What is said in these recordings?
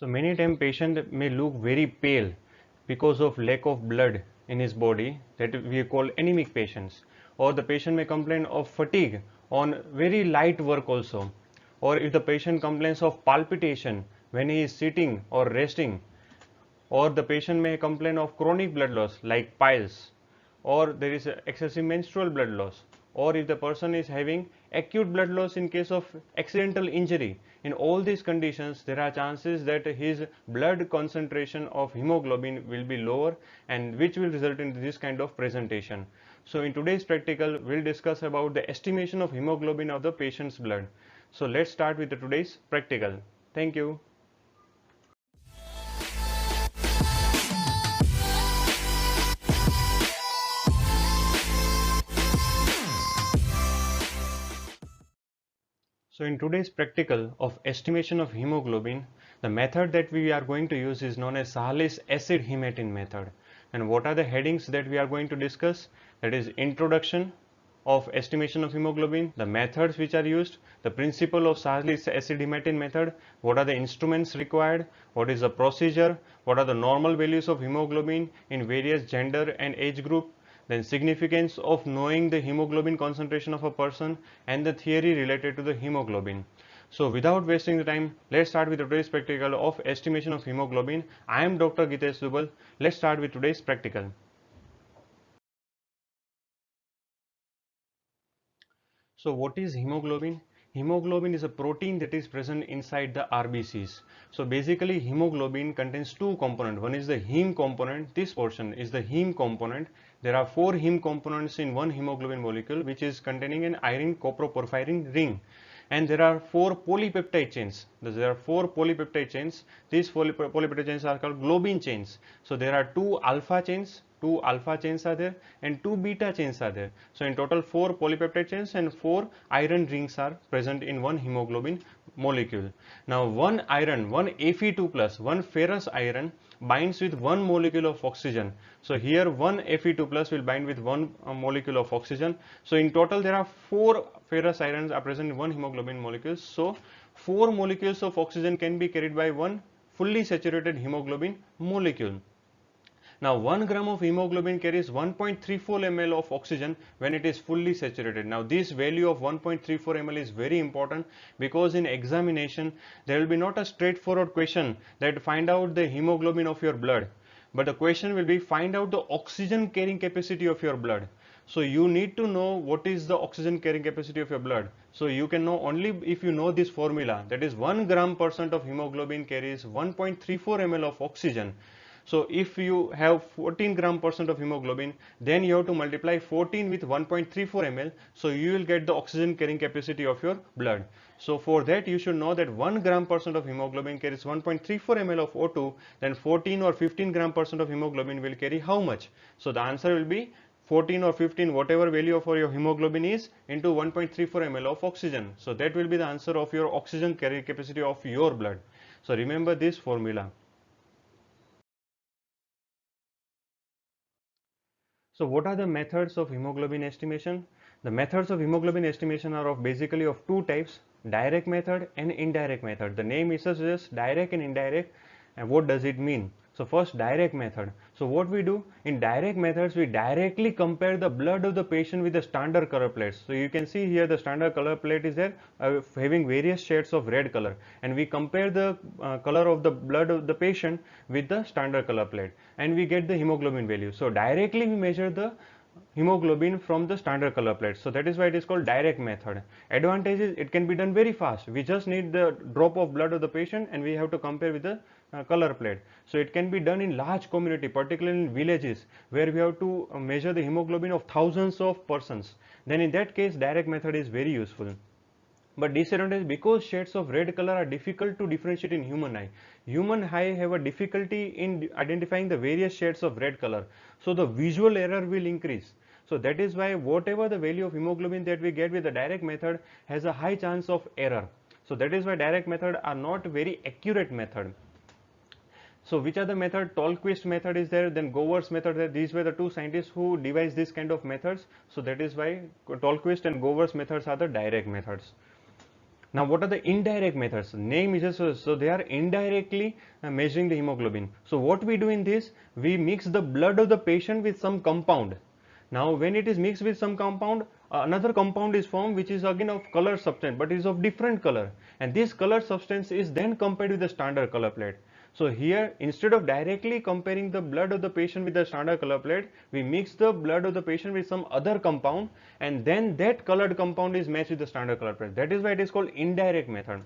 So many times patient may look very pale because of lack of blood in his body, that we call anemic patients, or the patient may complain of fatigue on very light work also, or if the patient complains of palpitation when he is sitting or resting, or the patient may complain of chronic blood loss like piles, or there is excessive menstrual blood loss, or if the person is having acute blood loss in case of accidental injury. In all these conditions there are chances that his blood concentration of hemoglobin will be lower, and which will result in this kind of presentation. So in today's practical we'll discuss about the estimation of hemoglobin of the patient's blood. So let's start with the today's practical. Thank you. So in today's practical of estimation of hemoglobin, the method that we are going to use is known as Sahalis acid hematine method. And what are the headings that we are going to discuss? That is introduction of estimation of hemoglobin, the methods which are used, the principle of Sahalis acid hematine method, what are the instruments required, what is the procedure, what are the normal values of hemoglobin in various gender and age group, then significance of knowing the hemoglobin concentration of a person, and the theory related to the hemoglobin. So without wasting the time, let's start with today's practical of estimation of hemoglobin. I am Dr. Gitesh Dubal. Let's start with today's practical. So what is hemoglobin? Hemoglobin is a protein that is present inside the RBCs. So basically hemoglobin contains two components. One is the heme component. This portion is the heme component. There are four heme components in one hemoglobin molecule, which is containing an iron coproporphyrin ring. And there are four polypeptide chains. There are four polypeptide chains. These polypeptide chains are called globin chains. So there are two alpha chains are there, and two beta chains are there. So in total four polypeptide chains and four iron rings are present in one hemoglobin molecule. Now one iron, one Fe2 plus, one ferrous iron binds with one molecule of oxygen. So here one Fe2 plus will bind with one molecule of oxygen. So in total there are four ferrous irons are present in one hemoglobin molecule. So four molecules of oxygen can be carried by one fully saturated hemoglobin molecule. Now 1 gram of hemoglobin carries 1.34 ml of oxygen when it is fully saturated. Now this value of 1.34 ml is very important, because in examination there will be not a straightforward question that find out the hemoglobin of your blood, but the question will be find out the oxygen carrying capacity of your blood. So you need to know what is the oxygen carrying capacity of your blood. So you can know only if you know this formula, that is 1 gram percent of hemoglobin carries 1.34 ml of oxygen. So if you have 14 gram percent of hemoglobin, then you have to multiply 14 with 1.34 ml. So you will get the oxygen carrying capacity of your blood. So for that you should know that 1 gram percent of hemoglobin carries 1.34 ml of O2. Then 14 or 15 gram percent of hemoglobin will carry how much? So the answer will be 14 or 15, whatever value for your hemoglobin is, into 1.34 ml of oxygen. So that will be the answer of your oxygen carrying capacity of your blood. So remember this formula. So what are the methods of hemoglobin estimation? The methods of hemoglobin estimation are of basically of two types: direct method and indirect method. The name itself suggests direct and indirect. And what does it mean? So first, direct method. So what we do in direct methods, we directly compare the blood of the patient with the standard color plates. So you can see here the standard color plate is there, having various shades of red color, and we compare the color of the blood of the patient with the standard color plate, and we get the hemoglobin value. So directly we measure the hemoglobin from the standard color plate. So that is why it is called direct method. Advantage is it can be done very fast. We just need the drop of blood of the patient and we have to compare with the color plate. So it can be done in large community, particularly in villages where we have to measure the hemoglobin of thousands of persons. Then in that case direct method is very useful. But disadvantage, because shades of red color are difficult to differentiate in human eye. Human eye have a difficulty in identifying the various shades of red color. So the visual error will increase. So that is why whatever the value of hemoglobin that we get with the direct method has a high chance of error. So that is why direct method are not very accurate method. So which are the method? Tolquist method is there, then Gover's method there. These were the two scientists who devised this kind of methods. So that is why Tolquist and Gover's methods are the direct methods. Now, what are the indirect methods? Name is just, so they are indirectly measuring the hemoglobin. So, what we do in this, we mix the blood of the patient with some compound. Now, when it is mixed with some compound, another compound is formed which is again of color substance, but is of different color, and this color substance is then compared with the standard color plate. So here, instead of directly comparing the blood of the patient with the standard color plate, we mix the blood of the patient with some other compound, and then that colored compound is matched with the standard color plate. That is why it is called indirect method.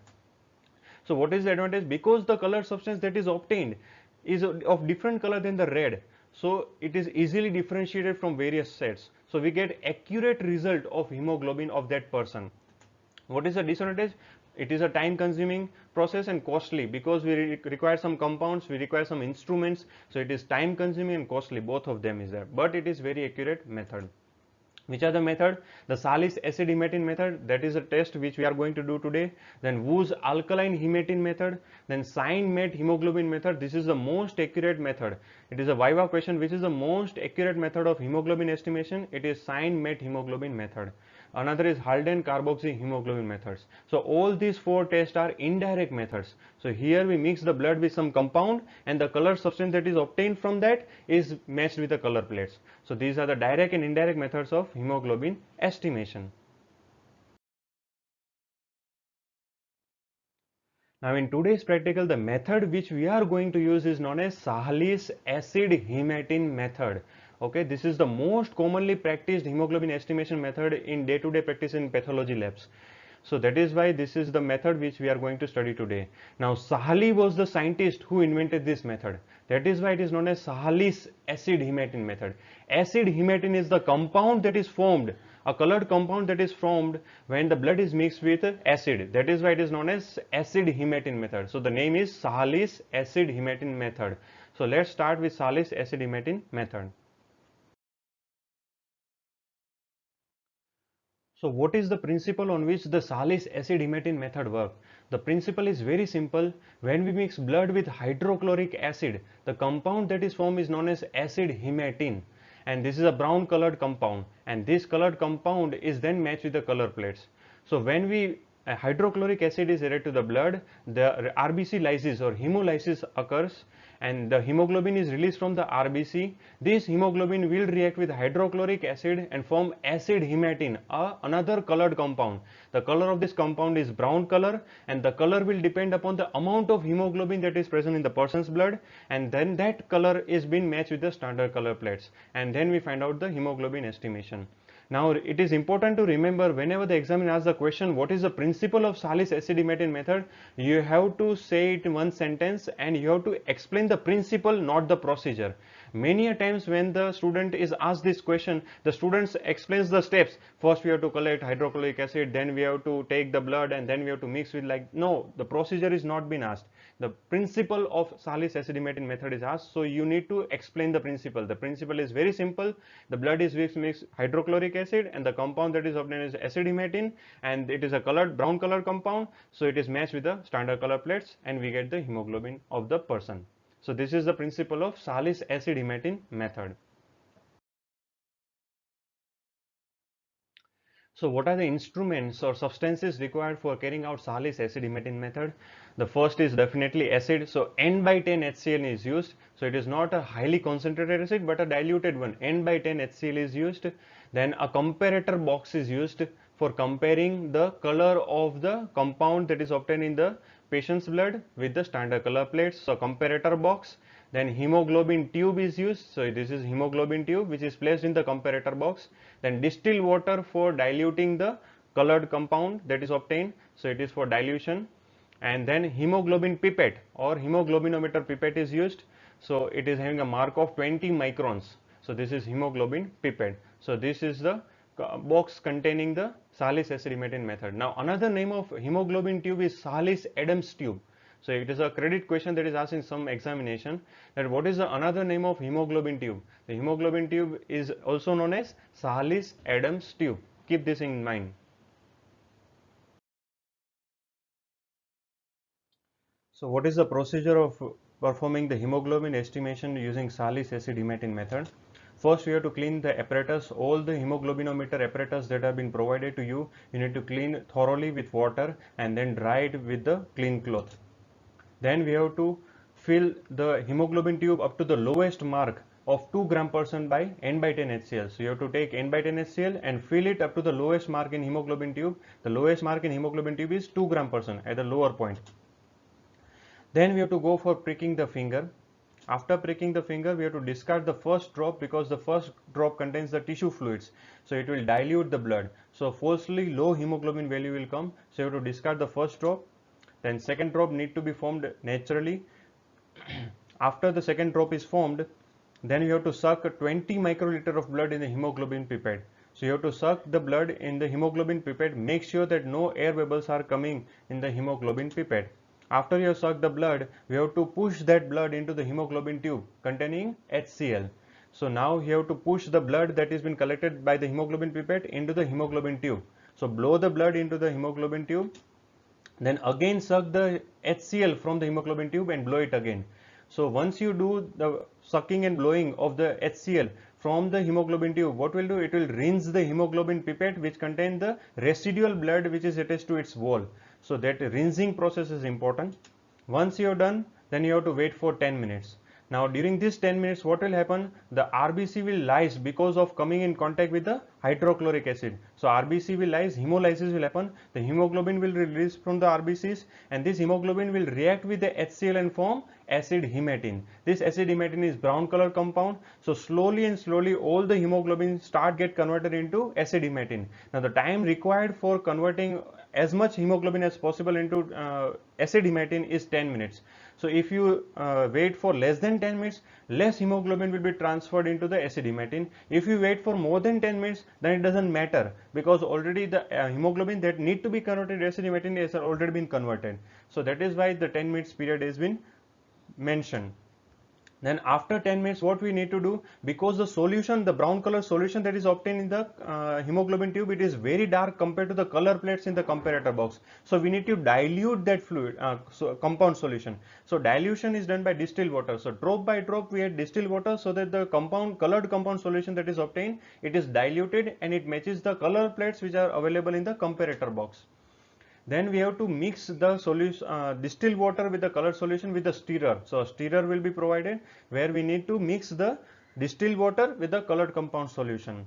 So what is the advantage? Because the color substance that is obtained is of different color than the red, so it is easily differentiated from various sets. So we get accurate result of hemoglobin of that person. What is the disadvantage? It is a time consuming process and costly, because we require some compounds, we require some instruments, so it is time consuming and costly, both of them is there, but it is very accurate method. Which are the method? The Salis acid hematine method, that is a test which we are going to do today. Then Woos alkaline hematine method, then Sign Met hemoglobin method. This is the most accurate method. It is a Viva question, which is the most accurate method of hemoglobin estimation. It is Sign Met hemoglobin method. Another is Halden carboxy hemoglobin methods. So all these four tests are indirect methods. So here we mix the blood with some compound, and the color substance that is obtained from that is matched with the color plates. So these are the direct and indirect methods of hemoglobin estimation. Now in today's practical, the method which we are going to use is known as Salis acid hematine method. Okay, this is the most commonly practiced hemoglobin estimation method in day-to-day practice in pathology labs. So that is why this is the method which we are going to study today. Now Sahali was the scientist who invented this method. That is why it is known as Sahali's acid hematine method. Acid hematine is the compound that is formed, a colored compound that is formed when the blood is mixed with acid. That is why it is known as acid hematine method. So the name is Sahali's acid hematine method. So let's start with Sahali's acid hematine method. So what is the principle on which the Salis acid hematine method works? The principle is very simple. When we mix blood with hydrochloric acid, the compound that is formed is known as acid hematine, and this is a brown colored compound, and this colored compound is then matched with the color plates. So when we hydrochloric acid is added to the blood, the RBC lysis or hemolysis occurs, and the hemoglobin is released from the RBC. This hemoglobin will react with hydrochloric acid and form acid hematine, another colored compound. The color of this compound is brown color, and the color will depend upon the amount of hemoglobin that is present in the person's blood, and then that color is being matched with the standard color plates, and then we find out the hemoglobin estimation. Now it is important to remember, whenever the examiner asks the question what is the principle of Salis acid hematine method, you have to say it in one sentence and you have to explain the principle, not the procedure. Many a times when the student is asked this question, the students explains the steps. First we have to collect hydrochloric acid, then we have to take the blood, and then we have to mix with, like, no, the procedure is not been asked. The principle of Salis acid hematine method is asked, so you need to explain the principle. The principle is very simple. The blood is mixed hydrochloric acid, and the compound that is obtained is acid hematine, and it is a colored brown color compound, so it is matched with the standard color plates, and we get the hemoglobin of the person. So this is the principle of Salis acid hematine method. So what are the instruments or substances required for carrying out Salis acid hematine method? The first is definitely acid. So N by 10 HCl is used. So it is not a highly concentrated acid but a diluted one. N by 10 HCl is used. Then a comparator box is used for comparing the color of the compound that is obtained in the patient's blood with the standard color plates. So comparator box. Then hemoglobin tube is used. So this is hemoglobin tube which is placed in the comparator box. Then distilled water for diluting the colored compound that is obtained. So it is for dilution. And then hemoglobin pipette or hemoglobinometer pipette is used. So it is having a mark of 20 microns. So this is hemoglobin pipette. So this is the box containing the Salis acid hematine method. Now another name of hemoglobin tube is Salis Adams tube. So it is a credit question that is asked in some examination, that what is the another name of hemoglobin tube? The hemoglobin tube is also known as Salis Adams tube. Keep this in mind. So what is the procedure of performing the hemoglobin estimation using Salis acid hematine method? First, you have to clean the apparatus, all the hemoglobinometer apparatus that have been provided to you. You need to clean thoroughly with water and then dry it with the clean cloth. Then we have to fill the hemoglobin tube up to the lowest mark of 2 gram percent by N by 10 HCl. So you have to take N by 10 HCl and fill it up to the lowest mark in hemoglobin tube. The lowest mark in hemoglobin tube is 2 gram percent at the lower point. Then we have to go for pricking the finger. After pricking the finger, we have to discard the first drop because the first drop contains the tissue fluids. So it will dilute the blood. So falsely low hemoglobin value will come. So you have to discard the first drop. Then second drop need to be formed naturally. After the second drop is formed, then you have to suck 20 microliter of blood in the hemoglobin pipette. So you have to suck the blood in the hemoglobin pipette. Make sure that no air bubbles are coming in the hemoglobin pipette. After you have sucked the blood, we have to push that blood into the hemoglobin tube containing HCl. So now you have to push the blood that has been collected by the hemoglobin pipette into the hemoglobin tube. So blow the blood into the hemoglobin tube. Then again suck the HCl from the hemoglobin tube and blow it again. So once you do the sucking and blowing of the HCl from the hemoglobin tube, what will do? It will rinse the hemoglobin pipette which contain the residual blood which is attached to its wall. So that rinsing process is important. Once you are done, then you have to wait for 10 minutes. Now during this 10 minutes, what will happen? The RBC will lyse because of coming in contact with the hydrochloric acid. So RBC will lyse, hemolysis will happen, the hemoglobin will release from the RBCs and this hemoglobin will react with the HCl and form acid hematine. This acid hematine is brown color compound. So slowly and slowly all the hemoglobin get converted into acid hematine. Now the time required for converting as much hemoglobin as possible into acid hematine is 10 minutes. So if you wait for less than 10 minutes, less hemoglobin will be transferred into the acid hematine. If you wait for more than 10 minutes, then it doesn't matter because already the hemoglobin that need to be converted to acid hematine has already been converted. So that is why the 10 minutes period has been mentioned. Then after 10 minutes, what we need to do, because the solution, the brown color solution that is obtained in the hemoglobin tube, it is very dark compared to the color plates in the comparator box. So we need to dilute that fluid, compound solution. So dilution is done by distilled water. So drop by drop we add distilled water so that the colored compound solution that is obtained, it is diluted and it matches the color plates which are available in the comparator box. Then we have to mix the solution, distilled water with the colored solution with the stirrer. So a stirrer will be provided where we need to mix the distilled water with the colored compound solution.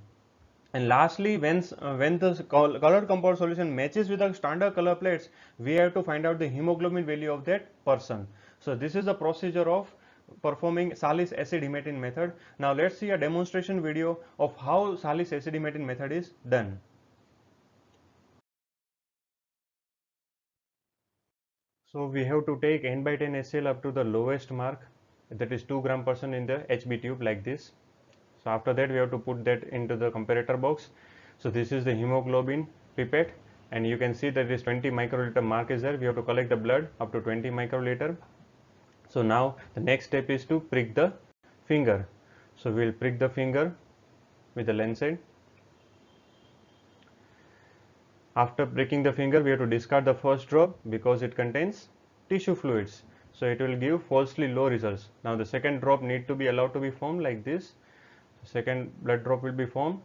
And lastly, when the colored compound solution matches with the standard color plates, we have to find out the hemoglobin value of that person. So this is the procedure of performing Salis acid hematine method. Now let's see a demonstration video of how Salis acid hematine method is done. So we have to take N by 10 HCl up to the lowest mark, that is 2 gram percent in the HB tube like this. So after that we have to put that into the comparator box. So this is the hemoglobin pipette and you can see that this 20 microliter mark is there. We have to collect the blood up to 20 microliter. So now the next step is to prick the finger. So we will prick the finger with the lancet. After pricking the finger, we have to discard the first drop because it contains tissue fluids. So it will give falsely low results. Now the second drop need to be allowed to be formed like this. Second blood drop will be formed.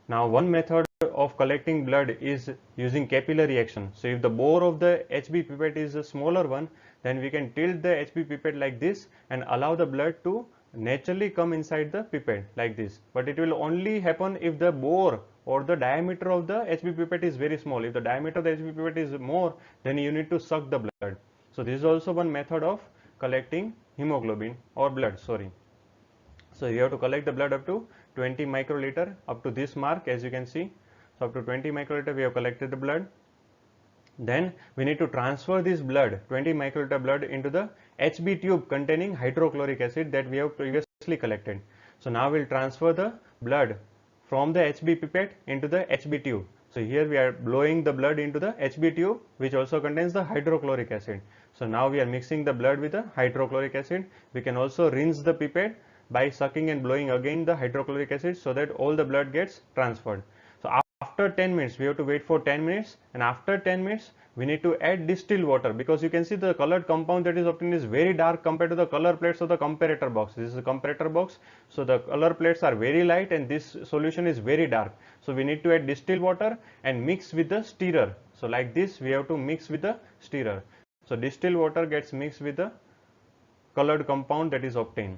Now one method of collecting blood is using capillary action. So if the bore of the HB pipette is a smaller one, then we can tilt the HB pipette like this and allow the blood to naturally come inside the pipette like this. But it will only happen if the bore or the diameter of the HB pipette is very small. If the diameter of the HB pipette is more, then you need to suck the blood. So this is also one method of collecting hemoglobin or blood, sorry. So you have to collect the blood up to 20 microliter up to this mark, as you can see. So up to 20 microliter we have collected the blood. Then we need to transfer this blood, 20 microliter blood, into the HB tube containing hydrochloric acid that we have previously collected. So now we will transfer the blood from the HB pipette into the HB tube. So here we are blowing the blood into the HB tube which also contains the hydrochloric acid. So now we are mixing the blood with the hydrochloric acid. We can also rinse the pipette by sucking and blowing again the hydrochloric acid so that all the blood gets transferred. So after 10 minutes, we have to wait for 10 minutes, and after 10 minutes we need to add distilled water, because you can see the colored compound that is obtained is very dark compared to the color plates of the comparator box. This is a comparator box, so the color plates are very light and this solution is very dark. So we need to add distilled water and mix with the stirrer. So like this we have to mix with the stirrer. So distilled water gets mixed with the colored compound that is obtained.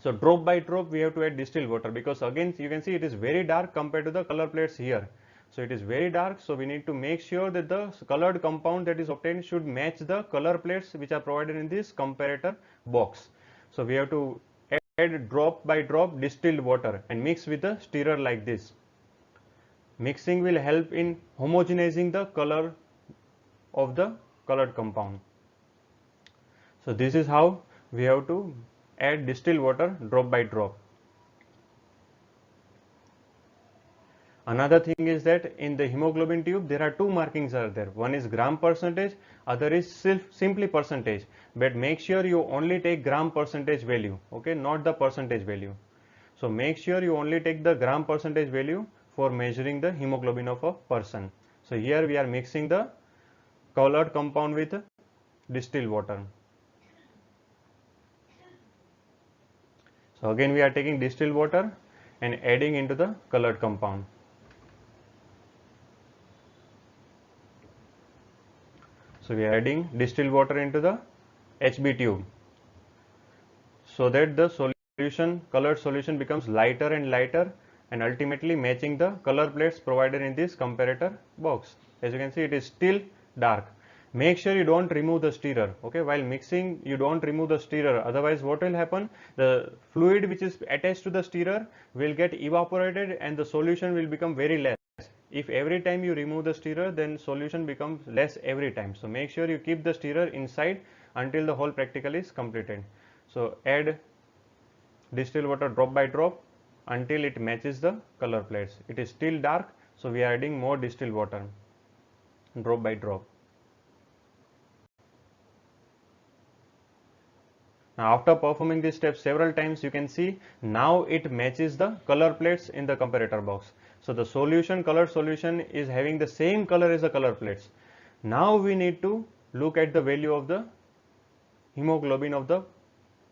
So drop by drop we have to add distilled water, because again you can see it is very dark compared to the color plates here. So it is very dark, so we need to make sure that the colored compound that is obtained should match the color plates which are provided in this comparator box. So we have to add drop by drop distilled water and mix with the stirrer like this. Mixing will help in homogenizing the color of the colored compound. So this is how we have to add distilled water drop by drop. Another thing is that in the hemoglobin tube there are two markings are there. One is gram percentage, other is simply percentage. But make sure you only take gram percentage value, okay, not the percentage value. So make sure you only take the gram percentage value for measuring the hemoglobin of a person. So here we are mixing the colored compound with distilled water. So again we are taking distilled water and adding into the colored compound. So we are adding distilled water into the HB tube, so that the solution, colored solution becomes lighter and lighter and ultimately matching the color plates provided in this comparator box. As you can see, it is still dark. Make sure you don't remove the stirrer, okay, while mixing you don't remove the stirrer, otherwise what will happen, the fluid which is attached to the stirrer will get evaporated and the solution will become very less. If every time you remove the stirrer, then solution becomes less every time. So make sure you keep the stirrer inside until the whole practical is completed. So add distilled water drop by drop until it matches the color plates. It is still dark, so we are adding more distilled water drop by drop. Now after performing this step several times, you can see now it matches the color plates in the comparator box. So the solution, colored solution, is having the same color as the color plates. Now we need to look at the value of the hemoglobin of the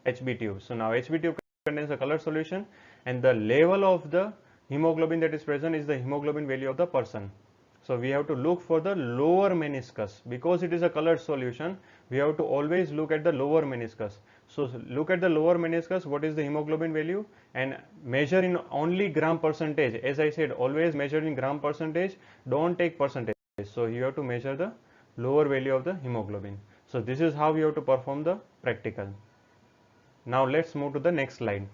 HB tube. So now HB tube contains a colored solution and the level of the hemoglobin that is present is the hemoglobin value of the person. So we have to look for the lower meniscus, because it is a colored solution. We have to always look at the lower meniscus. So look at the lower meniscus, what is the hemoglobin value, and measure in only gram percentage. As I said, always measure in gram percentage, don't take percentage. So you have to measure the lower value of the hemoglobin. So this is how you have to perform the practical. Now let's move to the next slide.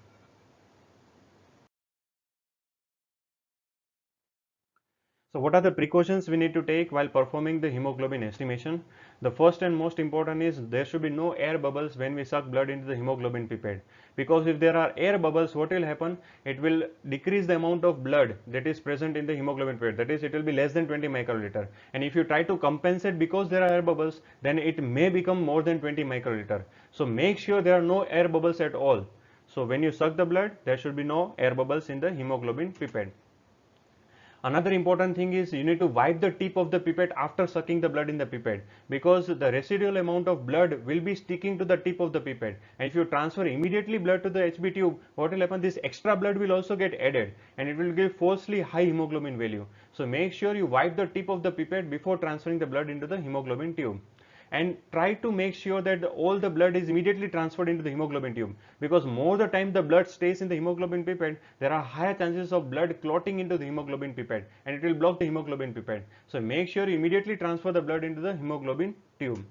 So what are the precautions we need to take while performing the hemoglobin estimation? The first and most important is there should be no air bubbles when we suck blood into the hemoglobin pipette, because if there are air bubbles, what will happen? It will decrease the amount of blood that is present in the hemoglobin pipette, that is it will be less than 20 microliter, and if you try to compensate because there are air bubbles, then it may become more than 20 microliter. So make sure there are no air bubbles at all. So when you suck the blood, there should be no air bubbles in the hemoglobin pipette. Another important thing is you need to wipe the tip of the pipette after sucking the blood in the pipette, because the residual amount of blood will be sticking to the tip of the pipette, and if you transfer immediately blood to the HB tube, what will happen? This extra blood will also get added and it will give falsely high hemoglobin value. So make sure you wipe the tip of the pipette before transferring the blood into the hemoglobin tube. And try to make sure that all the blood is immediately transferred into the hemoglobin tube, because more the time the blood stays in the hemoglobin pipette, there are higher chances of blood clotting into the hemoglobin pipette and it will block the hemoglobin pipette. So make sure you immediately transfer the blood into the hemoglobin tube.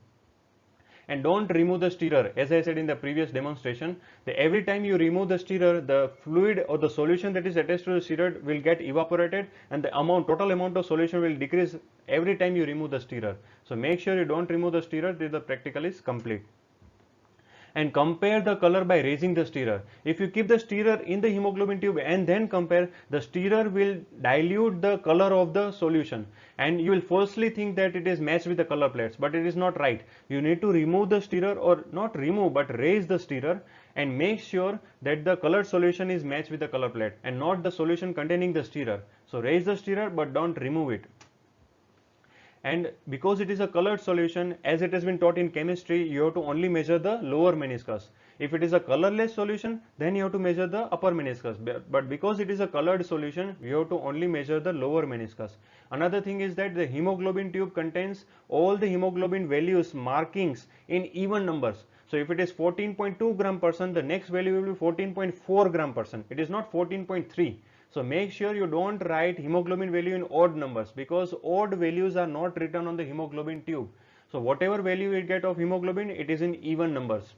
And don't remove the stirrer. As I said in the previous demonstration, that every time you remove the stirrer, the fluid or the solution that is attached to the stirrer will get evaporated and the total amount of solution will decrease every time you remove the stirrer. So make sure you don't remove the stirrer till the practical is complete. And compare the color by raising the stirrer. If you keep the stirrer in the hemoglobin tube and then compare, the stirrer will dilute the color of the solution and you will falsely think that it is matched with the color plates, but it is not right. You need to remove the stirrer, or not remove but raise the stirrer, and make sure that the colored solution is matched with the color plate and not the solution containing the stirrer. So raise the stirrer but don't remove it. And because it is a colored solution, as it has been taught in chemistry, you have to only measure the lower meniscus. If it is a colorless solution, then you have to measure the upper meniscus. But because it is a colored solution, you have to only measure the lower meniscus. Another thing is that the hemoglobin tube contains all the hemoglobin values markings in even numbers. So if it is 14.2 gram%, the next value will be 14.4 gram%. It is not 14.3. So make sure you don't write hemoglobin value in odd numbers, because odd values are not written on the hemoglobin tube. So whatever value you get of hemoglobin, it is in even numbers.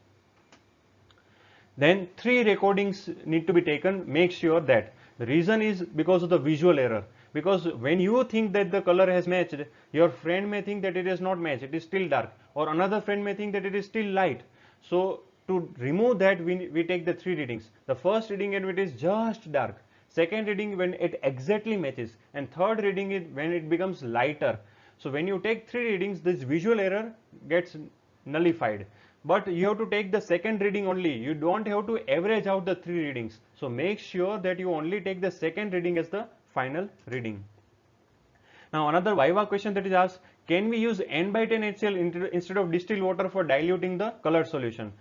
Then 3 recordings need to be taken. Make sure that the reason is because of the visual error. Because when you think that the color has matched, your friend may think that it is not matched, it is still dark, or another friend may think that it is still light. So to remove that, we take the 3 readings. The first reading when it is just dark, second reading when it exactly matches, and third reading is when it becomes lighter. So when you take 3 readings, this visual error gets nullified. But you have to take the second reading only. You don't have to average out the 3 readings. So make sure that you only take the second reading as the final reading. Now another Viva question that is asked, can we use N/10 HCl instead of distilled water for diluting the colored solution?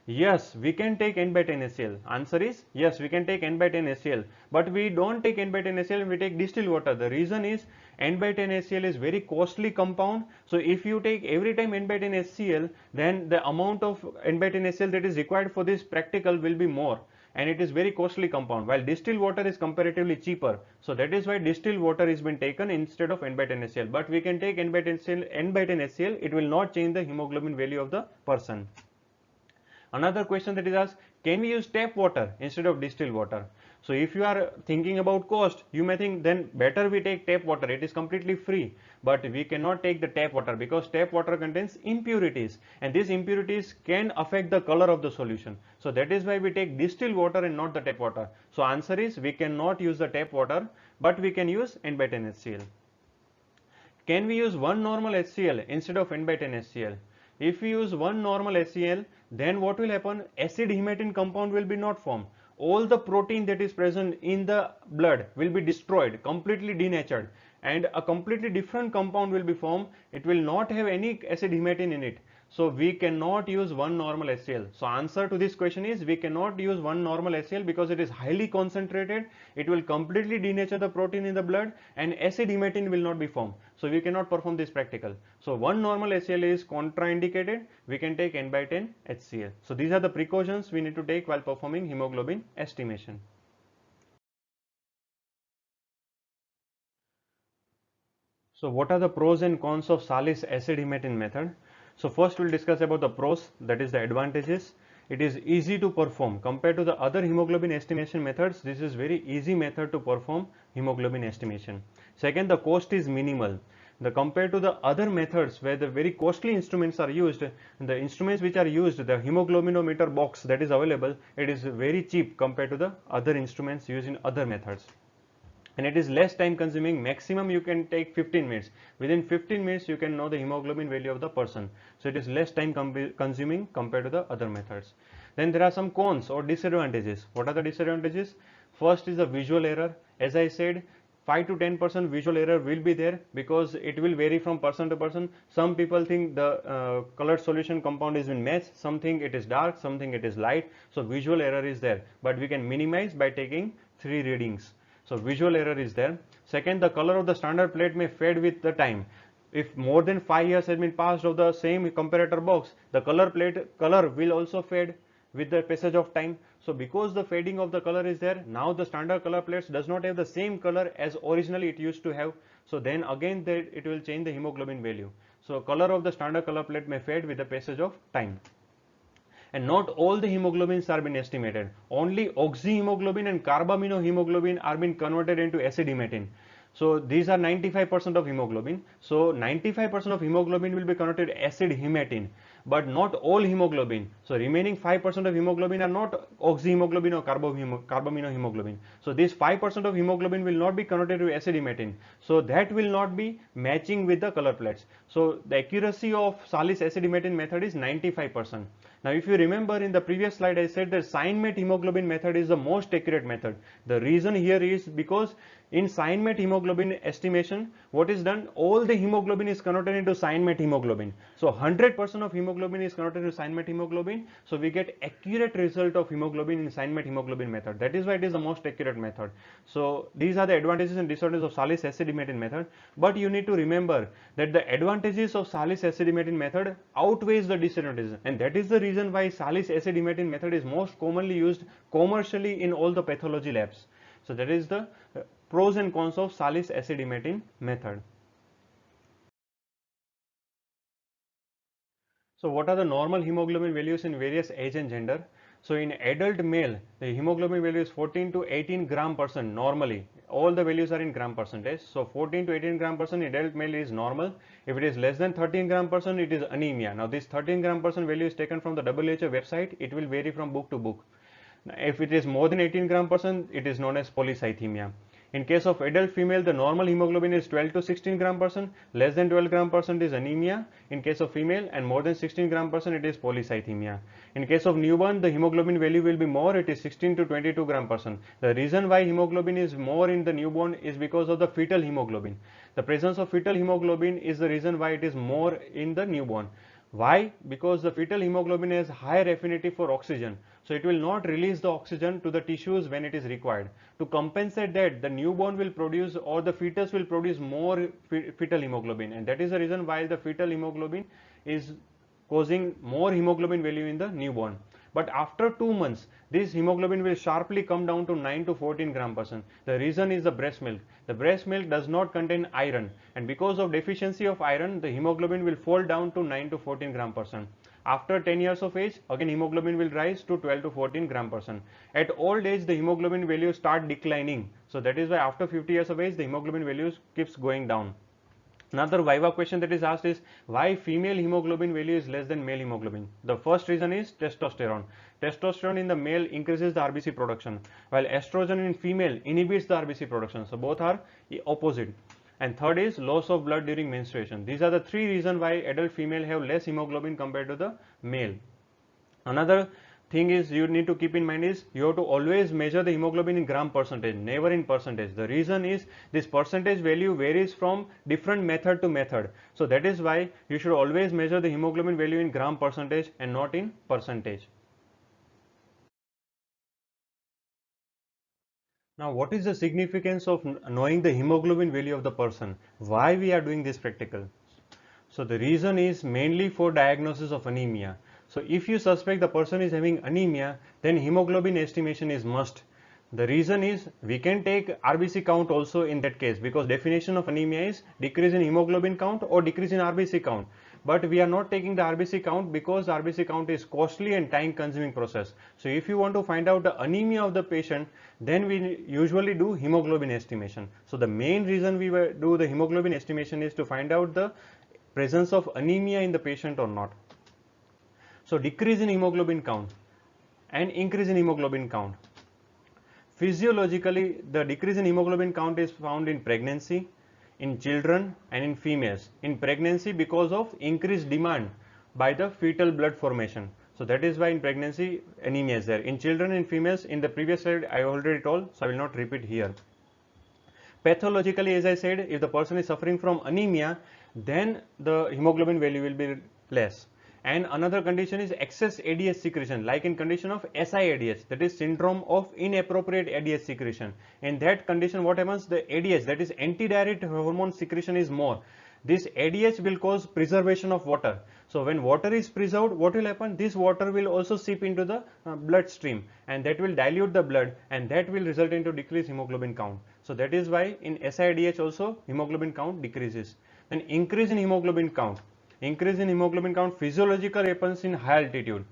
Yes, we can take N/10 HCl. Answer is yes, we can take N/10 HCl. But we don't take N/10 HCl and we take distilled water. The reason is N/10 HCl is very costly compound. So if you take every time N/10 HCl, then the amount of N/10 HCl that is required for this practical will be more, and it is very costly compound, while distilled water is comparatively cheaper. So that is why distilled water is been taken instead of N/10 HCl. But we can take N/10 HCl. It will not change the hemoglobin value of the person. Another question that is asked, can we use tap water instead of distilled water? So if you are thinking about cost, you may think then better we take tap water, it is completely free. But we cannot take the tap water because tap water contains impurities, and these impurities can affect the color of the solution. So that is why we take distilled water and not the tap water. So answer is we cannot use the tap water, but we can use N/10 HCl. Can we use one normal HCl instead of N/10 HCl? If we use one normal HCl, then what will happen? Acid hematine compound will be not formed. All the protein that is present in the blood will be destroyed, completely denatured, and a completely different compound will be formed. It will not have any acid hematine in it. So we cannot use one normal HCl. So answer to this question is we cannot use one normal HCl because it is highly concentrated. It will completely denature the protein in the blood, and acid hematine will not be formed. So we cannot perform this practical. So one normal HCl is contraindicated. We can take N/10 HCl. So these are the precautions we need to take while performing hemoglobin estimation. So what are the pros and cons of Salis acid hematine method? So first we'll discuss about the pros, that is the advantages. It is easy to perform compared to the other hemoglobin estimation methods. This is very easy method to perform hemoglobin estimation. Second, the cost is minimal. Compared to the other methods where the very costly instruments are used, the instruments which are used, the hemoglobinometer box that is available, it is very cheap compared to the other instruments used in other methods. And it is less time consuming. Maximum you can take 15 minutes. Within 15 minutes you can know the hemoglobin value of the person. So it is less time consuming compared to the other methods. Then there are some cons or disadvantages. What are the disadvantages? First is the visual error. As I said, 5 to 10% visual error will be there because it will vary from person to person. Some people think the colored solution compound is in match, some think it is dark, some think it is light. So visual error is there, but we can minimize by taking 3 readings. So visual error is there. Second, the color of the standard plate may fade with the time. If more than 5 years has been passed of the same comparator box, the color will also fade with the passage of time. So because the fading of the color is there, now the standard color plates does not have the same color as originally it used to have. So then again it will change the hemoglobin value. So color of the standard color plate may fade with the passage of time. And not all the hemoglobins are being estimated. Only oxyhemoglobin and carbaminohemoglobin are being converted into acid hematine. So these are 95% of hemoglobin. So 95% of hemoglobin will be converted to acid hematine, but not all hemoglobin. So remaining 5% of hemoglobin are not oxyhemoglobin or carbaminohemoglobin. So this 5% of hemoglobin will not be converted to acid hematine. So that will not be matching with the color plates. So the accuracy of Salis acid hematine method is 95%. Now if you remember in the previous slide I said that Signmate hemoglobin method is the most accurate method. The reason here is because In cyanate hemoglobin estimation, what is done? All the hemoglobin is converted into cyanate hemoglobin. So 100% of hemoglobin is converted into cyanate hemoglobin. So we get accurate result of hemoglobin in cyanate hemoglobin method. That is why it is the most accurate method. So these are the advantages and disadvantages of Salis-Acetidimetin method. But you need to remember that the advantages of Salis-Acetidimetin method outweighs the disadvantages, and that is the reason why Salis-Acetidimetin method is most commonly used commercially in all the pathology labs. So that is the pros and cons of Salis-Acetidimetin method. So what are the normal hemoglobin values in various age and gender? So in adult male, the hemoglobin value is 14 to 18 gram percent normally. All the values are in gram percentage. So 14 to 18 gram percent in adult male is normal. If it is less than 13 gram percent, it is anemia. Now this 13 gram percent value is taken from the WHO website. It will vary from book to book. If it is more than 18 gram percent, it is known as polycythemia. In case of adult female, the normal hemoglobin is 12 to 16 gram percent, less than 12 gram percent is anemia in case of female, and more than 16 gram percent it is polycythemia. In case of newborn, the hemoglobin value will be more, it is 16 to 22 gram percent. The reason why hemoglobin is more in the newborn is because of the fetal hemoglobin. The presence of fetal hemoglobin is the reason why it is more in the newborn. Why? Because the fetal hemoglobin has higher affinity for oxygen, so it will not release the oxygen to the tissues when it is required. To compensate that, the newborn will produce, or the fetus will produce more fetal hemoglobin, and that is the reason why the fetal hemoglobin is causing more hemoglobin value in the newborn. But after 2 months, this hemoglobin will sharply come down to 9 to 14 gram percent. The reason is the breast milk. The breast milk does not contain iron, and because of deficiency of iron, the hemoglobin will fall down to 9 to 14 gram percent. After 10 years of age, again hemoglobin will rise to 12 to 14 gram percent. At old age, the hemoglobin values start declining. So that is why after 50 years of age, the hemoglobin values keeps going down. Another Viva question that is asked is why female hemoglobin value is less than male hemoglobin. The first reason is testosterone. Testosterone in the male increases the RBC production, while estrogen in female inhibits the RBC production. So both are opposite. And third is loss of blood during menstruation. These are the three reasons why adult female have less hemoglobin compared to the male. Another thing is you need to keep in mind is you have to always measure the hemoglobin in gram percentage, never in percentage. The reason is this percentage value varies from different method to method. So that is why you should always measure the hemoglobin value in gram percentage and not in percentage. Now what is the significance of knowing the hemoglobin value of the person? Why we are doing this practical? So the reason is mainly for diagnosis of anemia. So if you suspect the person is having anemia, then hemoglobin estimation is must. The reason is we can take RBC count also in that case, because definition of anemia is decrease in hemoglobin count or decrease in RBC count. But we are not taking the RBC count because RBC count is costly and time consuming process. So if you want to find out the anemia of the patient, then we usually do hemoglobin estimation. So the main reason we do the hemoglobin estimation is to find out the presence of anemia in the patient or not. So decrease in hemoglobin count and increase in hemoglobin count. Physiologically, the decrease in hemoglobin count is found in pregnancy, in children and in females. In pregnancy, because of increased demand by the fetal blood formation. So that is why in pregnancy anemia is there. In children and females, in the previous slide I already told, so I will not repeat here. Pathologically, as I said, if the person is suffering from anemia, then the hemoglobin value will be less. And another condition is excess ADH secretion, like in condition of SIADH, that is syndrome of inappropriate ADH secretion. In that condition, what happens? The ADH, that is antidiuretic hormone secretion, is more. This ADH will cause preservation of water. So when water is preserved, what will happen? This water will also seep into the bloodstream, and that will dilute the blood, and that will result into decreased hemoglobin count. So that is why in SIADH also hemoglobin count decreases. Then increase in hemoglobin count. Increase in hemoglobin count physiological happens in high altitude.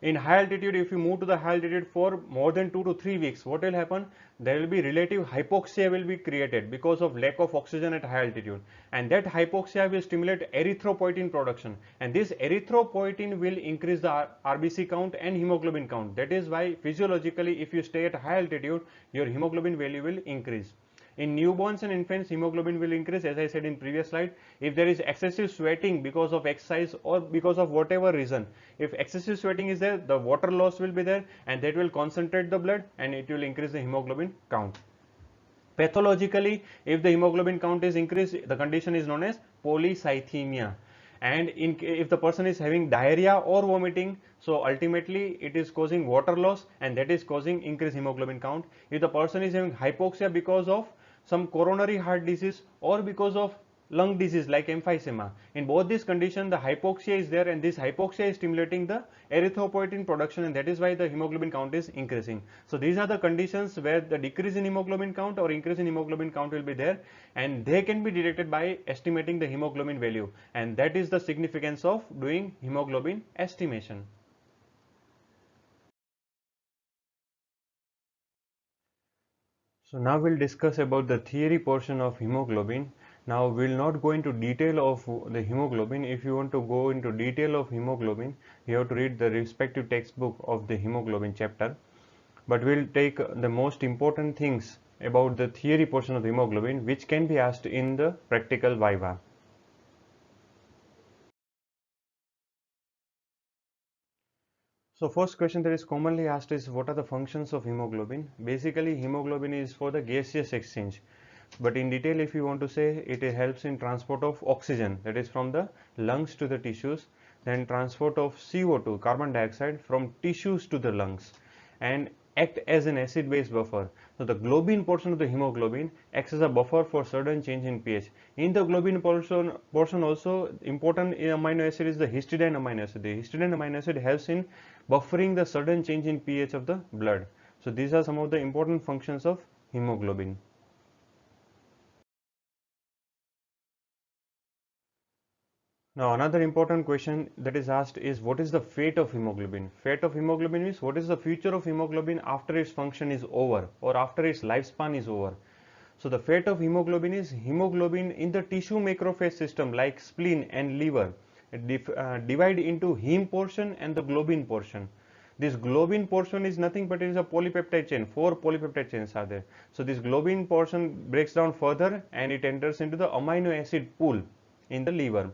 In high altitude, if you move to the high altitude for more than 2 to 3 weeks, what will happen? There will be relative hypoxia will be created because of lack of oxygen at high altitude, and that hypoxia will stimulate erythropoietin production, and this erythropoietin will increase the RBC count and hemoglobin count. That is why physiologically, if you stay at high altitude, your hemoglobin value will increase. In newborns and infants, hemoglobin will increase, as I said in previous slide, if there is excessive sweating because of exercise or because of whatever reason. If excessive sweating is there, the water loss will be there, and that will concentrate the blood and it will increase the hemoglobin count. Pathologically, if the hemoglobin count is increased, the condition is known as polycythemia. And if the person is having diarrhea or vomiting, so ultimately it is causing water loss, and that is causing increased hemoglobin count. If the person is having hypoxia because of some coronary heart disease or because of lung disease like emphysema, in both these conditions the hypoxia is there, and this hypoxia is stimulating the erythropoietin production, and that is why the hemoglobin count is increasing. So these are the conditions where the decrease in hemoglobin count or increase in hemoglobin count will be there, and they can be detected by estimating the hemoglobin value, and that is the significance of doing hemoglobin estimation. So now we'll discuss about the theory portion of hemoglobin. Now we'll not go into detail of the hemoglobin. If you want to go into detail of hemoglobin, you have to read the respective textbook of the hemoglobin chapter. But we'll take the most important things about the theory portion of hemoglobin, which can be asked in the practical viva. So first question that is commonly asked is, what are the functions of hemoglobin? Basically, hemoglobin is for the gaseous exchange. But in detail, if you want to say, it helps in transport of oxygen, that is from the lungs to the tissues, then transport of CO2, carbon dioxide, from tissues to the lungs, and act as an acid-base buffer. So the globin portion of the hemoglobin acts as a buffer for sudden change in pH. In the globin portion also, important amino acid is the histidine amino acid. The histidine amino acid helps in buffering the sudden change in pH of the blood. So these are some of the important functions of hemoglobin. Now another important question that is asked is, what is the fate of hemoglobin? Fate of hemoglobin means what is the future of hemoglobin after its function is over or after its lifespan is over. So the fate of hemoglobin is hemoglobin in the tissue macrophage system like spleen and liver divide into heme portion and the globin portion. This globin portion is nothing but it is a polypeptide chain. 4 polypeptide chains are there. So this globin portion breaks down further and it enters into the amino acid pool in the liver.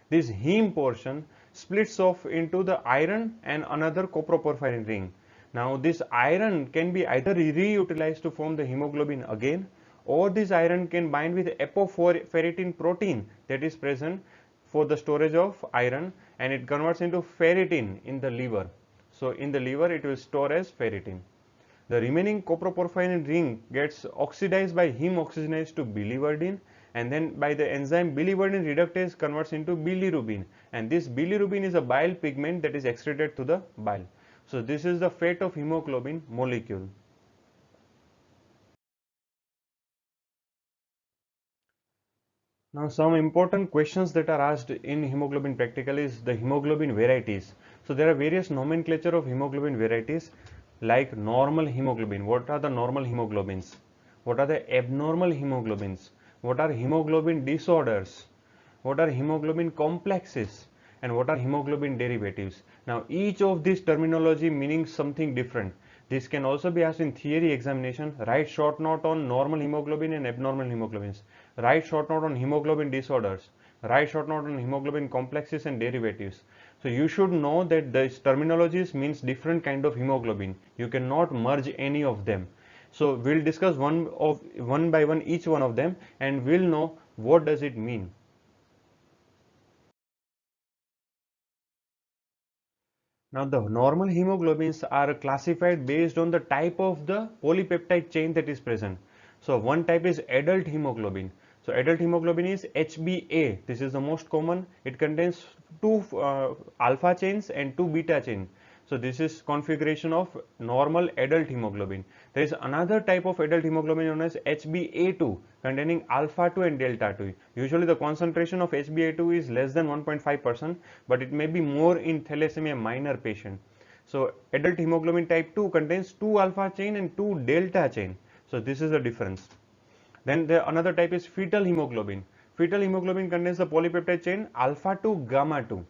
This heme portion splits off into the iron and another coproporphyrin ring. Now this iron can be either reutilized to form the hemoglobin again, or this iron can bind with apoferritin protein that is present for the storage of iron, and it converts into ferritin in the liver. So in the liver it will store as ferritin. The remaining coproporphyrin ring gets oxidized by heme oxygenase to biliverdin, and then by the enzyme biliverdin reductase converts into bilirubin, and this bilirubin is a bile pigment that is excreted to the bile. So this is the fate of hemoglobin molecule. Now some important questions that are asked in hemoglobin practical is the hemoglobin varieties. So there are various nomenclature of hemoglobin varieties like normal hemoglobin. What are the normal hemoglobins? What are the abnormal hemoglobins? What are hemoglobin disorders? What are hemoglobin complexes? And what are hemoglobin derivatives? Now each of these terminology meaning something different. This can also be asked in theory examination. Write short note on normal hemoglobin and abnormal hemoglobins. Write short note on hemoglobin disorders. Write short note on hemoglobin complexes and derivatives. So you should know that these terminologies means different kind of hemoglobin. You cannot merge any of them. So we'll discuss one by one each one of them, and we'll know what does it mean. Now the normal hemoglobins are classified based on the type of the polypeptide chain that is present. So one type is adult hemoglobin. So adult hemoglobin is HbA. This is the most common. It contains two alpha chains and two beta chains. So this is configuration of normal adult hemoglobin. There is another type of adult hemoglobin known as HbA2 containing alpha 2 and delta 2. Usually the concentration of HbA2 is less than 1.5%, but it may be more in thalassemia minor patient. So adult hemoglobin type 2 contains 2 alpha chain and 2 delta chain. So this is the difference. Then the another type is fetal hemoglobin. Fetal hemoglobin contains the polypeptide chain alpha 2 gamma 2.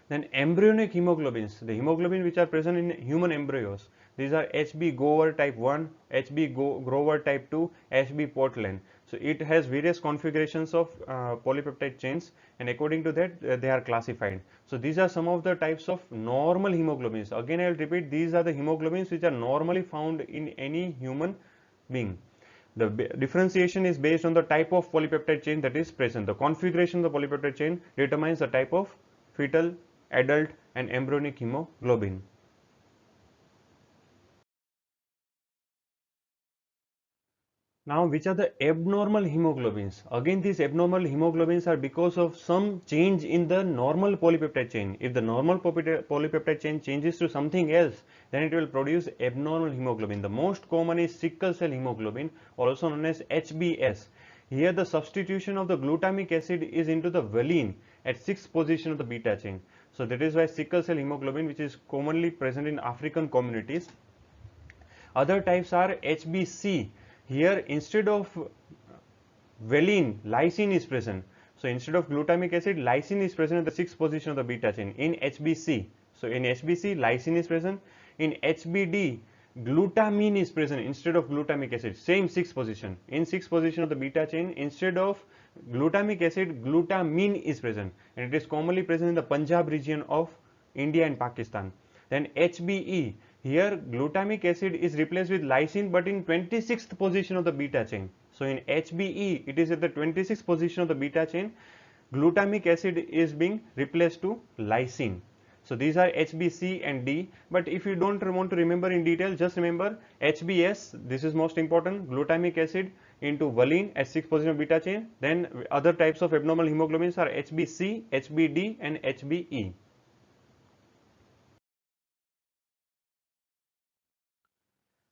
Then embryonic hemoglobins, the hemoglobin which are present in human embryos. These are HB Gower type 1, HB Grover type 2, HB Portland. So it has various configurations of polypeptide chains, and according to that they are classified. So these are some of the types of normal hemoglobins. Again I will repeat, these are the hemoglobins which are normally found in any human being. The differentiation is based on the type of polypeptide chain that is present. The configuration of the polypeptide chain determines the type of fetal, adult and embryonic hemoglobin. Now, which are the abnormal hemoglobins? Again, these abnormal hemoglobins are because of some change in the normal polypeptide chain. If the normal polypeptide chain changes to something else, then it will produce abnormal hemoglobin. The most common is sickle cell hemoglobin, also known as HbS. Here, the substitution of the glutamic acid is into the valine at 6th position of the beta chain. So, that is why sickle cell hemoglobin, which is commonly present in African communities. Other types are HbC. Here, instead of valine, lysine is present. So, instead of glutamic acid, lysine is present at the 6th position of the beta chain in HbC. So, in HbC, lysine is present. In HbD, glutamine is present instead of glutamic acid, same 6th position. In 6th position of the beta chain, instead of glutamic acid, glutamine is present, and it is commonly present in the Punjab region of India and Pakistan. Then HbE, here glutamic acid is replaced with lysine, but in 26th position of the beta chain. So, in HbE, it is at the 26th position of the beta chain. Glutamic acid is being replaced to lysine. So, these are HbC and D, but if you don't want to remember in detail, just remember HbS, this is most important, glutamic acid into valine at 6th position of beta chain. Then other types of abnormal hemoglobins are HbC, HbD and HbE.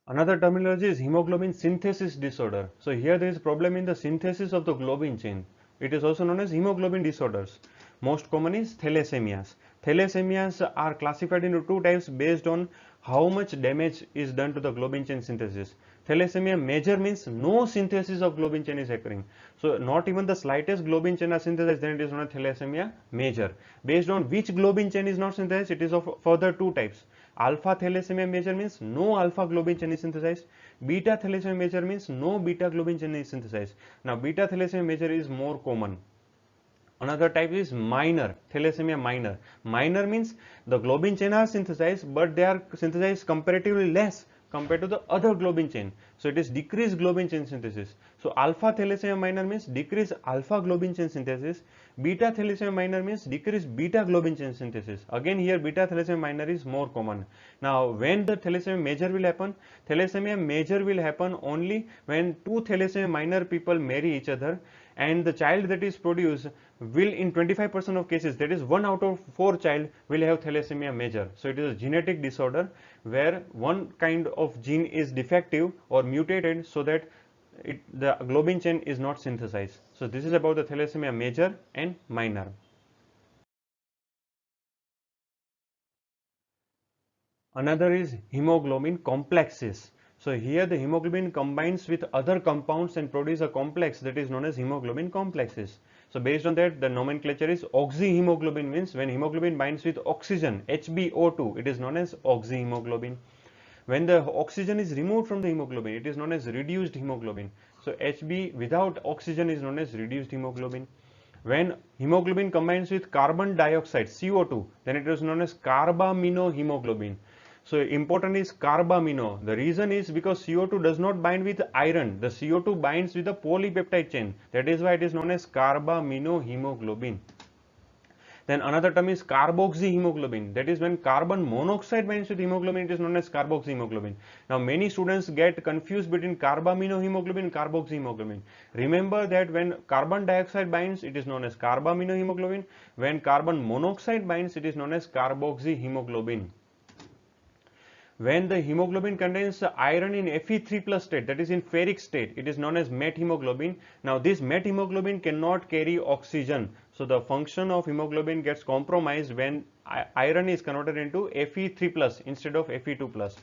Another terminology is hemoglobin synthesis disorder. So, here there is a problem in the synthesis of the globin chain. It is also known as hemoglobin disorders. Most common is thalassemias. Thalassemias are classified into two types based on how much damage is done to the globin chain synthesis. Thalassemia major means no synthesis of globin chain is occurring. So, not even the slightest globin chain are synthesized, then it is known as thalassemia major. Based on which globin chain is not synthesized, it is of further two types. Alpha thalassemia major means no alpha globin chain is synthesized. Beta thalassemia major means no beta globin chain is synthesized. Now, beta thalassemia major is more common. Another type is minor, thalassemia minor. Minor means the globin chain are synthesized, but they are synthesized comparatively less compared to the other globin chain. So, it is decreased globin chain synthesis. So, alpha thalassemia minor means decreased alpha globin chain synthesis. Beta thalassemia minor means decreased beta globin chain synthesis. Again, here beta thalassemia minor is more common. Now, when the thalassemia major will happen? Thalassemia major will happen only when two thalassemia minor people marry each other, and the child that is produced will in 25% of cases, that is 1 out of 4 child will have thalassemia major. So, it is a genetic disorder where one kind of gene is defective or mutated, so that the globin chain is not synthesized. So, this is about the thalassemia major and minor. Another is hemoglobin complexes. So, here the hemoglobin combines with other compounds and produce a complex that is known as hemoglobin complexes. So, based on that, the nomenclature is oxyhemoglobin, means when hemoglobin binds with oxygen, HbO2, it is known as oxyhemoglobin. When the oxygen is removed from the hemoglobin, it is known as reduced hemoglobin. So, Hb without oxygen is known as reduced hemoglobin. When hemoglobin combines with carbon dioxide, CO2, then it is known as carbaminohemoglobin. So, important is carbamino. The reason is because CO2 does not bind with iron. The CO2 binds with the polypeptide chain. That is why it is known as carbaminohemoglobin. Then another term is carboxyhemoglobin. That is when carbon monoxide binds with hemoglobin, it is known as carboxyhemoglobin. Now, many students get confused between carbaminohemoglobin and carboxyhemoglobin. Remember that when carbon dioxide binds, it is known as carbaminohemoglobin. When carbon monoxide binds, it is known as carboxyhemoglobin. When the hemoglobin contains iron in Fe3 plus state, that is in ferric state, it is known as methemoglobin. Now, this methemoglobin cannot carry oxygen. So, the function of hemoglobin gets compromised when iron is converted into Fe3 plus instead of Fe2 plus.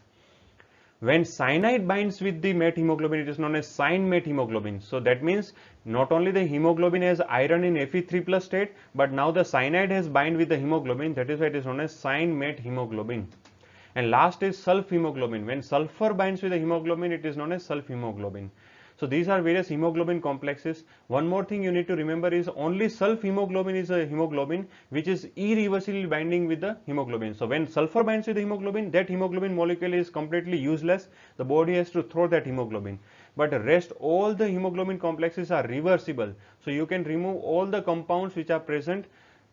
When cyanide binds with the methemoglobin, it is known as cyan methemoglobin. So, that means not only the hemoglobin has iron in Fe3 plus state, but now the cyanide has bind with the hemoglobin. That is why it is known as cyan methemoglobin. And last is sulfhemoglobin. When sulfur binds with the hemoglobin, it is known as sulfhemoglobin. So, these are various hemoglobin complexes. One more thing you need to remember is only sulfhemoglobin is a hemoglobin which is irreversibly binding with the hemoglobin. So, when sulfur binds with the hemoglobin, that hemoglobin molecule is completely useless. The body has to throw that hemoglobin. but rest all the hemoglobin complexes are reversible. So you can remove all the compounds which are present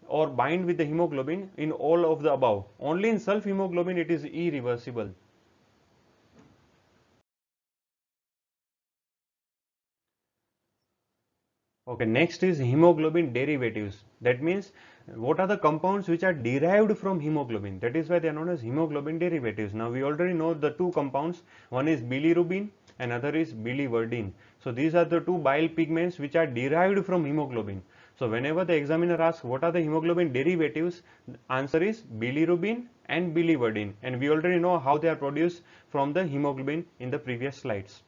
or bind with the hemoglobin in all of the above. Only in sulf hemoglobin it is irreversible. Okay, next is hemoglobin derivatives. That means what are the compounds which are derived from hemoglobin? That is why they are known as hemoglobin derivatives. Now we already know the two compounds. One is bilirubin and other is biliverdin. So these are the two bile pigments which are derived from hemoglobin. So whenever the examiner asks what are the hemoglobin derivatives, the answer is bilirubin and biliverdin. And we already know how they are produced from the hemoglobin in the previous slides.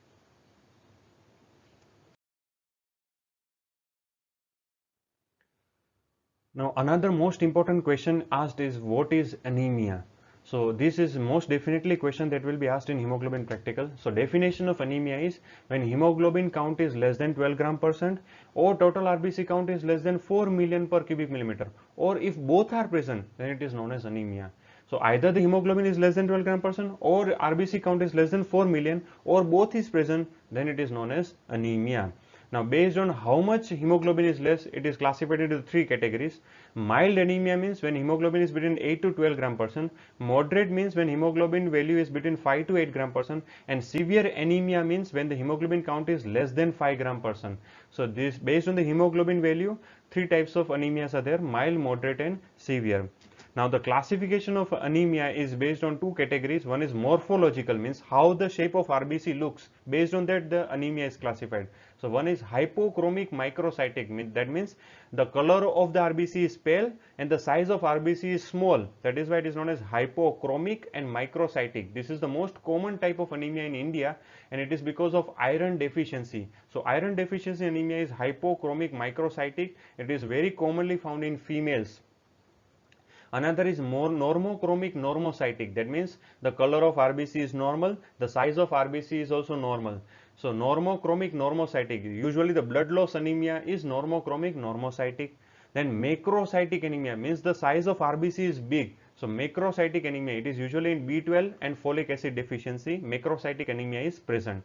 Now another most important question asked is what is anemia? So this is most definitely question that will be asked in hemoglobin practical. So definition of anemia is when hemoglobin count is less than 12 gram percent or total RBC count is less than 4 million per cubic millimeter, or if both are present then it is known as anemia. So either the hemoglobin is less than 12 gram percent or RBC count is less than 4 million or both is present, then it is known as anemia. Now based on how much hemoglobin is less, it is classified into three categories. Mild anemia means when hemoglobin is between 8 to 12 gram percent. Moderate means when hemoglobin value is between 5 to 8 gram percent. And severe anemia means when the hemoglobin count is less than 5 gram percent. So this based on the hemoglobin value, three types of anemias are there: mild, moderate and severe. Now the classification of anemia is based on two categories. One is morphological, means how the shape of RBC looks. Based on that the anemia is classified. So one is hypochromic microcytic, that means the color of the RBC is pale and the size of RBC is small. That is why it is known as hypochromic and microcytic. This is the most common type of anemia in India and it is because of iron deficiency. So iron deficiency anemia is hypochromic microcytic. It is very commonly found in females. Another is more normochromic normocytic. That means the color of RBC is normal, the size of RBC is also normal. So normochromic normocytic, usually the blood loss anemia is normochromic normocytic. Then macrocytic anemia means the size of RBC is big. So macrocytic anemia, it is usually in B12 and folic acid deficiency. Macrocytic anemia is present.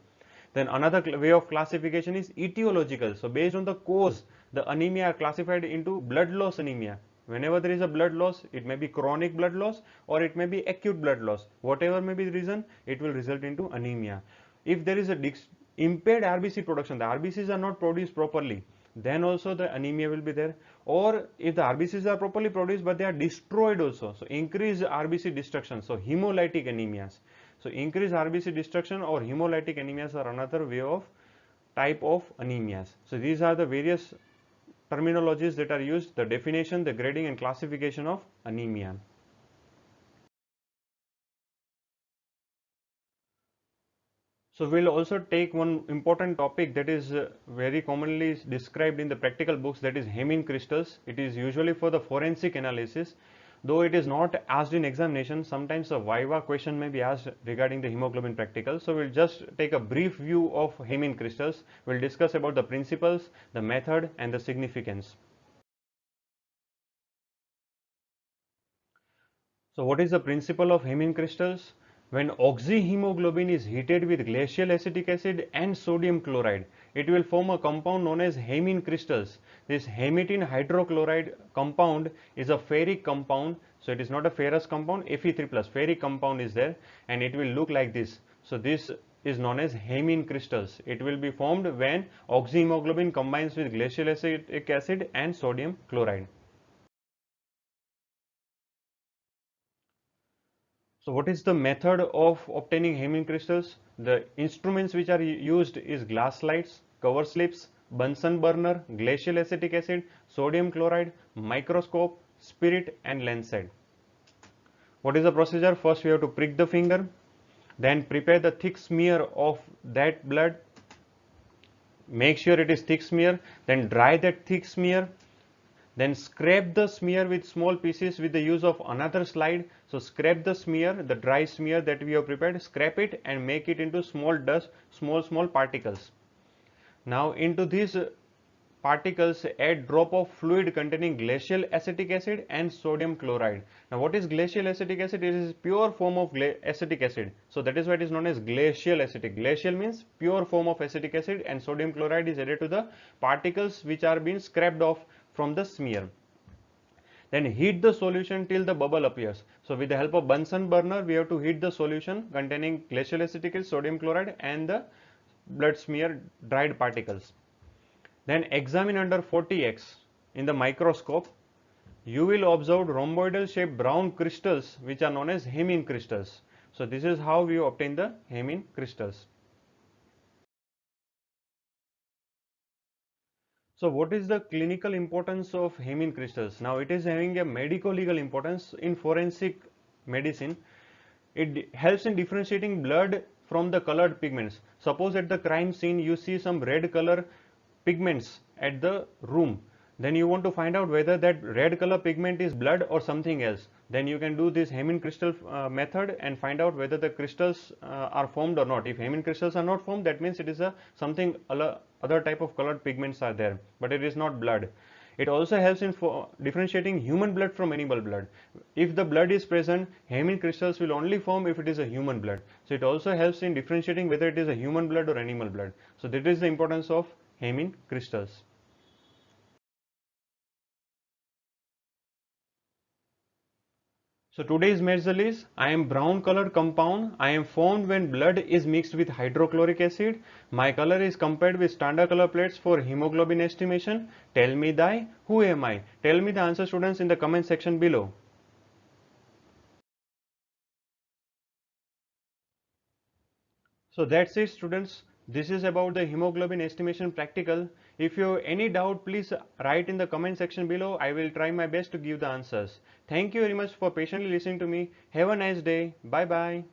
Then another way of classification is etiological. So based on the cause, the anemia are classified into blood loss anemia. Whenever there is a blood loss, it may be chronic blood loss or it may be acute blood loss. Whatever may be the reason, it will result into anemia. If there is a impaired RBC production, the RBCs are not produced properly, then also the anemia will be there. Or if the RBCs are properly produced but they are destroyed also, so increased RBC destruction, so hemolytic anemias. So increased RBC destruction or hemolytic anemias are another way of type of anemias. So these are the various terminologies that are used, the definition, the grading and classification of anemia. So we'll also take one important topic that is very commonly described in the practical books, that is Hemin crystals. It is usually for the forensic analysis. Though it is not asked in examination, sometimes a viva question may be asked regarding the hemoglobin practical. So we'll just take a brief view of Hemin crystals. We'll discuss about the principles, the method and the significance. So what is the principle of Hemin crystals? When oxyhemoglobin is heated with glacial acetic acid and sodium chloride, it will form a compound known as Hemin crystals. This hematine hydrochloride compound is a ferric compound. So it is not a ferrous compound, Fe3+, ferric compound is there and it will look like this. So this is known as Hemin crystals. It will be formed when oxyhemoglobin combines with glacial acetic acid and sodium chloride. So what is the method of obtaining Hemin crystals? The instruments which are used is glass slides, cover slips, Bunsen burner, glacial acetic acid, sodium chloride, microscope, spirit and lancet. What is the procedure? First we have to prick the finger, then prepare the thick smear of that blood. Make sure it is thick smear, then dry that thick smear. Then scrape the smear with small pieces with the use of another slide. So scrape the smear, the dry smear that we have prepared, scrape it and make it into small dust, small particles. Now into this particles add drop of fluid containing glacial acetic acid and sodium chloride. Now what is glacial acetic acid? It is pure form of acetic acid. So that is why it is known as glacial acetic. Glacial means pure form of acetic acid, and sodium chloride is added to the particles which are being scraped off from the smear. Then heat the solution till the bubble appears. So with the help of Bunsen burner, we have to heat the solution containing glacial acetic acid, sodium chloride and the blood smear dried particles. Then examine under 40x in the microscope. You will observe rhomboidal shaped brown crystals which are known as hemine crystals. So this is how we obtain the hemine crystals. So what is the clinical importance of hemine crystals? Now it is having a medico-legal importance in forensic medicine. It helps in differentiating blood from the colored pigments. Suppose at the crime scene you see some red color pigments at the room. Then you want to find out whether that red color pigment is blood or something else. Then you can do this hemine crystal method and find out whether the crystals are formed or not. If hemine crystals are not formed, that means it is a something other type of colored pigments are there, but it is not blood. It also helps in differentiating human blood from animal blood. If the blood is present, hemine crystals will only form if it is a human blood. So it also helps in differentiating whether it is a human blood or animal blood. So that is the importance of hemine crystals. So today's measure is, I am brown colored compound. I am formed when blood is mixed with hydrochloric acid. My color is compared with standard color plates for hemoglobin estimation. Tell me thy, who am I? Tell me the answer, students, in the comment section below. So that's it, students. This is about the hemoglobin estimation practical. If you have any doubt, please write in the comment section below. I will try my best to give the answers. Thank you very much for patiently listening to me. Have a nice day. Bye bye.